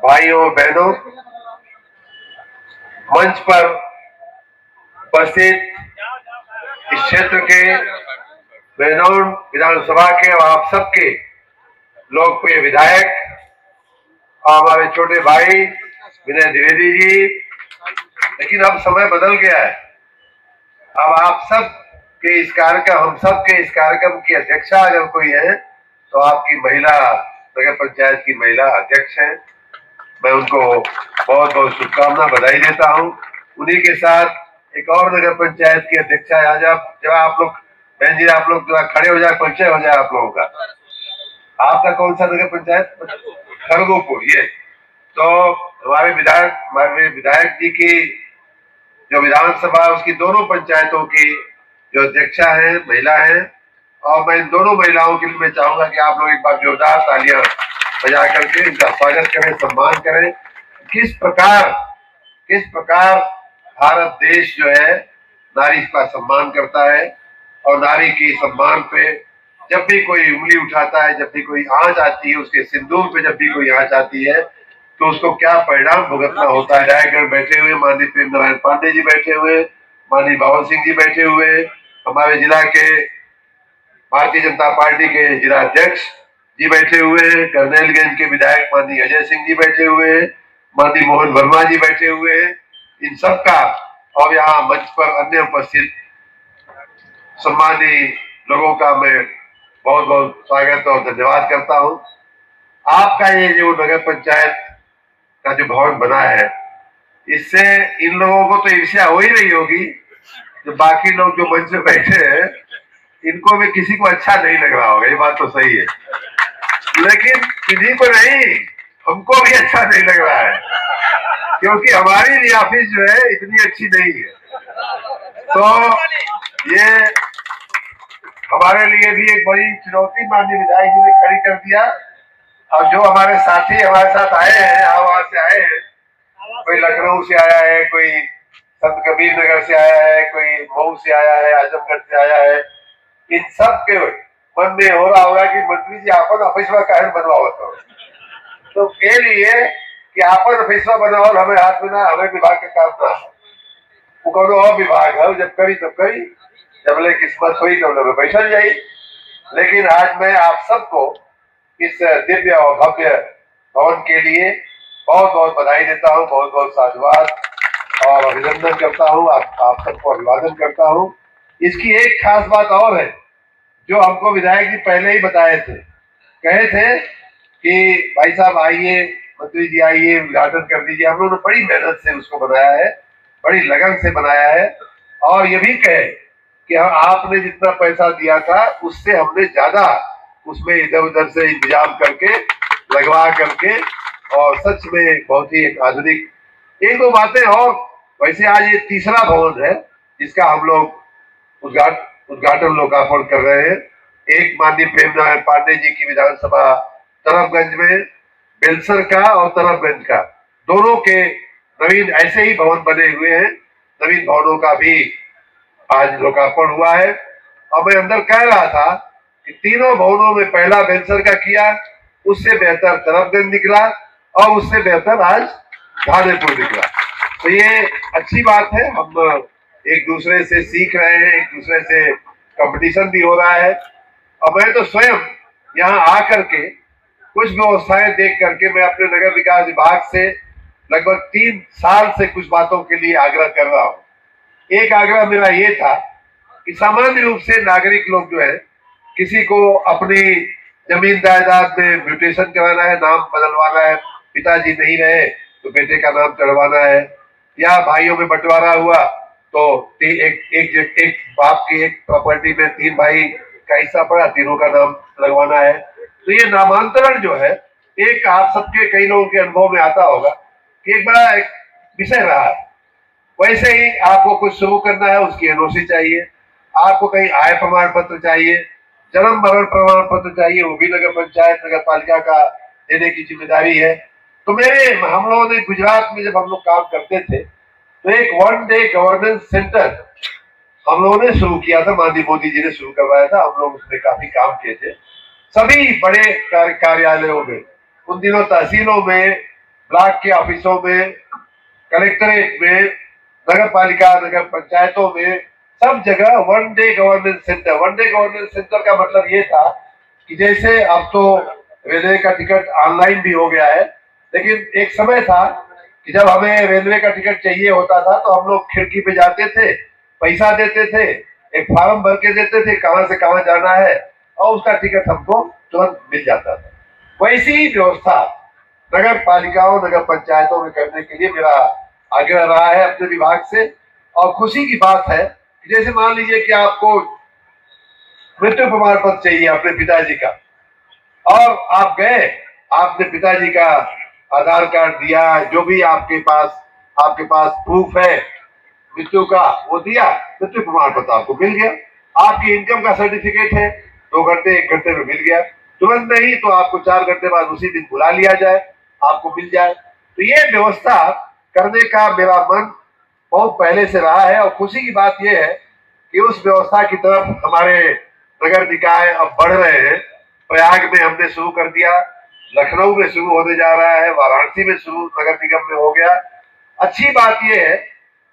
भाइयों बहनों, मंच पर उपस्थित इस क्षेत्र के बेनौर विधानसभा के और आप सबके लोकप्रिय विधायक और हमारे छोटे भाई विनय द्विवेदी जी। लेकिन अब समय बदल गया है। अब आप सब के इस कार्यक्रम, हम सब के इस कार्यक्रम की अध्यक्षा अगर कोई है तो आपकी महिला नगर पंचायत की महिला अध्यक्ष है। मैं उनको बहुत बहुत शुभकामना, बधाई देता हूं। उन्हीं के साथ एक और नगर पंचायत की अध्यक्षा है। आज जब आप लोग बहन जी, आप लोग खड़े हो जाए, परिचय हो जाए आप लोगों का। आपका कौन सा नगर पंचायत? खरगोपुर। ये तो हमारे विधायक जी की जो विधानसभा उसकी दोनों पंचायतों की जो अध्यक्षा है महिला है, और मैं इन दोनों महिलाओं के लिए मैं चाहूंगा कि आप लोग एक बार जोरदार तालियां बजा करके इनका स्वागत करें, सम्मान करें। किस प्रकार भारत देश जो है नारी का सम्मान करता है, और नारी की सम्मान पे जब भी कोई उंगली उठाता है, जब भी कोई आंच आती है, उसके सिंदूर पे जब भी कोई आंच आती है तो उसको क्या परिणाम भुगतना होता है। विधायकगण बैठे हुए, माननीय प्रेम नारायण पांडे जी बैठे हुए, माननीय बावन सिंह जी बैठे हुए, हमारे जिला के भारतीय जनता पार्टी के जिला अध्यक्ष जी बैठे हुए हैं, करनेलगंज के विधायक माननीय अजय सिंह जी बैठे हुए हैं, माननीय मोहन वर्मा जी बैठे हुए हैं। इन सब का और यहाँ मंच पर अन्य उपस्थित सम्मानीय लोगों का मैं बहुत बहुत स्वागत और धन्यवाद करता हूँ। आपका ये जो नगर पंचायत का जो भवन बना है, इससे इन लोगों को तो ईर्ष्या हो ही रही होगी। जो बाकी लोग जो मंच में बैठे हैं इनको भी किसी को अच्छा नहीं लग रहा होगा, ये बात तो सही है। लेकिन किन्हीं को नहीं, हमको भी अच्छा नहीं लग रहा है, क्योंकि हमारी रियासत जो है इतनी अच्छी नहीं है। तो ये हमारे लिए भी एक बड़ी चुनौती माननीय विधायक जी ने खड़ी कर दिया। और जो हमारे साथी हमारे साथ आए हैं, वहां से आए हैं, कोई लखनऊ से आया है, कोई संत कबीर नगर से आया है, कोई मऊ से आया है, आजमगढ़ से आया है। इन सब के मन में हो रहा होगा कि मंत्री जी आपन ऑफिसवा काहे बनवाओ, तो के लिए कि आपन ऑफिसवा बनाओ, हमें हाथ में ना, हमें विभाग के काम ना हो, वो कौन और विभाग है, जब करी तब करी, जब ले किस्मत हुई तब लोग बैठल जाई। लेकिन आज मैं आप सबको इस दिव्य और भव्य भवन के लिए बहुत बहुत बधाई देता हूँ, बहुत बहुत साधुवाद और अभिनंदन करता हूँ, आप सबको अभिवादन करता हूँ। इसकी एक खास बात और है जो हमको विधायक जी पहले ही बताए थे, कहे थे कि भाई साहब आइए, मंत्री जी आइए, उद्घाटन कर दीजिए। हम लोगों ने बड़ी मेहनत से उसको बनाया है, बड़ी लगन से बनाया है, और ये भी कहे कि आपने जितना पैसा दिया था उससे हमने ज्यादा उसमें इधर उधर से इंतजाम करके लगवा करके, और सच में बहुत ही आधुनिक एक दो बातें। और वैसे आज ये तीसरा भवन है जिसका हम लोग उद्घाटन लोकार्पण कर रहे हैं। एक माननीय प्रेम नारायण पांडे जी की विधानसभा तरफगंज में, बेलसर का और तरफगंज का, दोनों के नवीन ऐसे ही भवन बने हुए हैं। नवीन भवनों का भी आज लोकार्पण हुआ है। और मैं अंदर कह रहा था कि तीनों भवनों में पहला बेलसर का किया, उससे बेहतर तरफगंज निकला, और उससे बेहतर आज घानेपुर निकला। तो ये अच्छी बात है, हम एक दूसरे से सीख रहे हैं, एक दूसरे से कंपटीशन भी हो रहा है। और मैं तो स्वयं यहाँ आकर के कुछ व्यवस्थाएं देख करके मैं अपने नगर विकास विभाग से लगभग 3 साल से कुछ बातों के लिए आग्रह कर रहा हूँ। एक आग्रह मेरा ये था कि सामान्य रूप से नागरिक लोग जो है, किसी को अपनी जमीन जायदाद में म्यूटेशन कराना है, नाम बदलवाना है, पिताजी नहीं रहे तो बेटे का नाम चढ़वाना है, या भाइयों में बंटवारा हुआ तो एक बाप की एक प्रॉपर्टी में 3 भाई का हिस्सा पड़ा, तीनों का नाम लगवाना है। तो ये नामांतरण जो है, एक आप सबके कई लोगों के अनुभव में आता होगा कि एक बड़ा एक विषय रहा है। वैसे ही आपको कुछ शुरू करना है, उसकी एनओसी चाहिए, आपको कहीं आय प्रमाण पत्र चाहिए, जन्म मरण प्रमाण पत्र चाहिए, वो भी नगर पंचायत नगर पालिका का देने की जिम्मेदारी है। तो हम लोगों ने गुजरात में जब हम लोग काम करते थे तो एक 1 डे गवर्नेंस सेंटर हम लोगों ने शुरू किया था, माननीय मोदी जी ने शुरू करवाया था। हम लोग उसमें काफी काम किए थे सभी बड़े कार्यालयों में। उन दिनों तहसीलों में ब्लॉक के ऑफिसों में, कलेक्ट्रेट में, नगर पालिका, नगर पंचायतों में, सब जगह one day governance centre. One day governance centre का मतलब ये था कि जैसे अब तो रेलवे का टिकट ऑनलाइन भी हो गया है, लेकिन एक समय था कि जब हमें रेलवे का टिकट चाहिए होता था तो हम लोग खिड़की पे जाते थे, पैसा देते थे, एक फॉर्म भर के देते थे कहां से कहां जाना है, और उसका टिकट हमको तुरंत मिल जाता था। वैसी ही व्यवस्था नगर पालिकाओं, नगर पंचायतों में करने के लिए मेरा आग्रह रहा है अपने विभाग से। और खुशी की बात है कि जैसे मान लीजिए कि आपको मृत्यु प्रमाण पत्र चाहिए अपने पिताजी का, और आप गए, आपने पिताजी का आधार कार्ड दिया, जो भी आपके पास प्रूफ है मृत्यु का वो दिया, मृत्यु प्रमाण पत्र आपको मिल गया। आपकी इनकम का सर्टिफिकेट है, 2 घंटे 1 घंटे में मिल गया। तुरंत नहीं तो आपको 4 घंटे बाद उसी दिन बुला लिया जाए, आपको मिल जाए। तो ये व्यवस्था करने का मेरा मन बहुत पहले से रहा है, और खुशी की बात यह है कि उस व्यवस्था की तरफ हमारे नगर निकाय अब बढ़ रहे हैं। प्रयाग में हमने शुरू कर दिया, लखनऊ में शुरू होने जा रहा है, वाराणसी में शुरू नगर निगम में हो गया। अच्छी बात यह है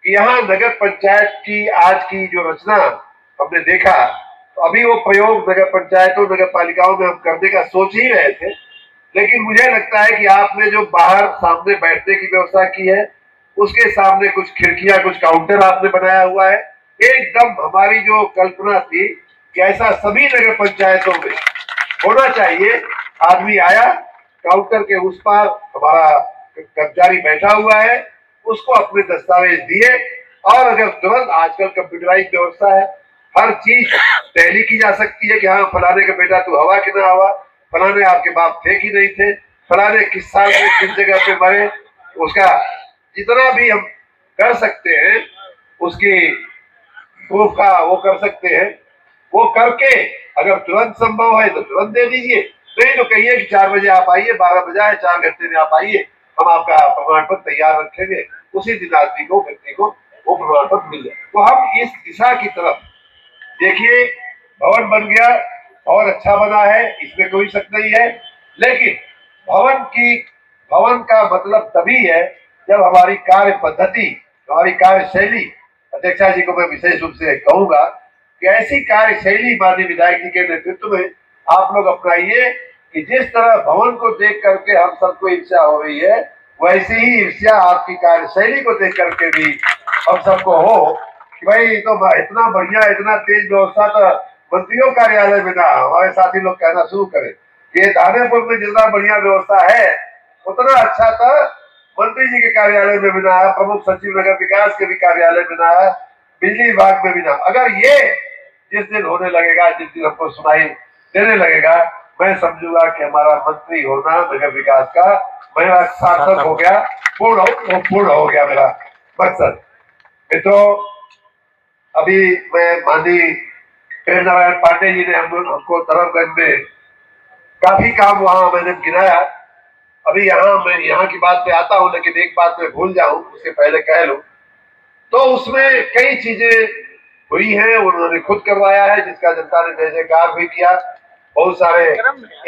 कि यहाँ नगर पंचायत की आज की जो रचना हमने देखा, तो अभी वो प्रयोग नगर पंचायतों, नगर पालिकाओं में हम करने का सोच ही रहे थे, लेकिन मुझे लगता है कि आपने जो बाहर सामने बैठने की व्यवस्था की है, उसके सामने कुछ खिड़कियां, कुछ काउंटर आपने बनाया हुआ है, एकदम हमारी जो कल्पना थी कि ऐसा सभी नगर पंचायतों में होना चाहिए। आदमी आया, काउंटर के उस पार हमारा कर्मचारी बैठा हुआ है, उसको अपने दस्तावेज दिए, और अगर तुरंत, आजकल कंप्यूटराइज व्यवस्था है, हर चीज टैली की जा सकती है कि हाँ फलाने का बेटा तू हवा कि ना हवा, फलाने आपके बाप थे कि नहीं थे, फलाने किस साल में किस जगह पे मरे, उसका जितना भी हम कर सकते हैं उसकी प्रूफ का वो कर सकते हैं। वो करके अगर तुरंत संभव है तो तुरंत दे दीजिए, नहीं तो कहिए कि 4 बजे आप आइए, 12 बजे आए, 4 घंटे में आप आइए, हम आपका प्रमाण पत्र तैयार रखेंगे, उसी दिन आदमी को, व्यक्ति को वो प्रमाण पत्र मिल जाए। तो हम इस दिशा की तरफ, देखिए भवन बन गया और अच्छा बना है, इसमें कोई शक नहीं है, लेकिन भवन का मतलब तभी है जब हमारी कार्य पद्धति, हमारी कार्यशैली, अध्यक्षा जी को मैं विशेष रूप से कहूंगा कि ऐसी कार्यशैली माननीय विधायक जी के नेतृत्व में आप लोग अपनाइए कि जिस तरह भवन को देख करके हम सबको ईर्ष्या हो रही है, वैसी ही ईर्ष्या आपकी कार्यशैली को देख करके भी हम सबको हो कि भाई तो इतना बढ़िया, इतना तेज व्यवस्था तो मंत्रियों कार्यालय में ना। हमारे साथी लोग कहना शुरू करें कि दानेपुर में जितना बढ़िया व्यवस्था है उतना अच्छा तो मंत्री जी के कार्यालय में भी ना है, प्रमुख सचिव नगर विकास के भी कार्यालय में ना है, बिजली विभाग में भी ना। अगर ये जिस दिन होने लगेगा, जिस दिन हमको सुनाई देने लगेगा, मैं समझूंगा कि हमारा मंत्री होना नगर विकास का मेरा सार्थक हो गया, पूर्ण हो गया मेरा मकसद। तो अभी मैं माननीय प्रेम नारायण पांडे जी ने हमको तरफगंज में काफी काम वहां मैंने गिनाया। अभी मैं यहाँ की बात पे आता हूँ, लेकिन एक बात मैं भूल जाऊं उसके पहले कह लूं, तो उसमें कई चीजें हुई हैं, उन्होंने खुद करवाया है, जिसका जनता ने जय जयकार भी किया। बहुत सारे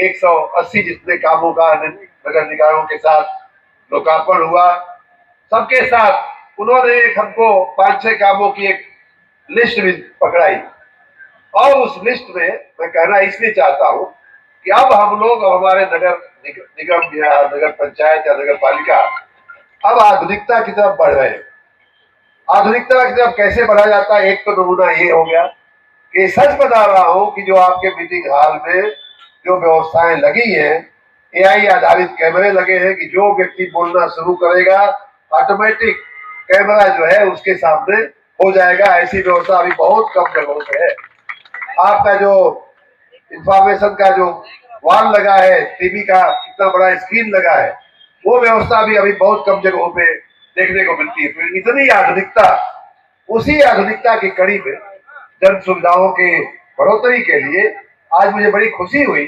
180 जितने कामों का नगर निकायों के साथ लोकार्पण हुआ। सबके साथ उन्होंने हमको 5-6 कामों की एक लिस्ट भी पकड़ाई, और उस लिस्ट में मैं कहना इसलिए चाहता हूं कि अब हम लोग, हमारे नगर निगम या नगर पंचायत या नगर पालिका अब आधुनिकता की तरफ बढ़ रहे हैं। आधुनिकता की तरफ कैसे बढ़ा जाता है, एक तो नमूना ये हो गया कि सच बता रहा हूं कि जो आपके मीटिंग हॉल में जो व्यवस्थाएं लगी हैं, एआई आधारित कैमरे लगे हैं कि जो व्यक्ति बोलना शुरू करेगा ऑटोमेटिक कैमरा जो है उसके सामने हो जाएगा। ऐसी व्यवस्था अभी बहुत कम जगहों पे है। आपका जो इंफॉर्मेशन का जो वॉल लगा है, टीवी का इतना बड़ा स्क्रीन लगा है, वो व्यवस्था भी अभी बहुत कम जगहों पे देखने को मिलती है। तो इतनी आधुनिकता, उसी आधुनिकता की कड़ी में जन सुविधाओं के बढ़ोतरी के लिए आज मुझे बड़ी खुशी हुई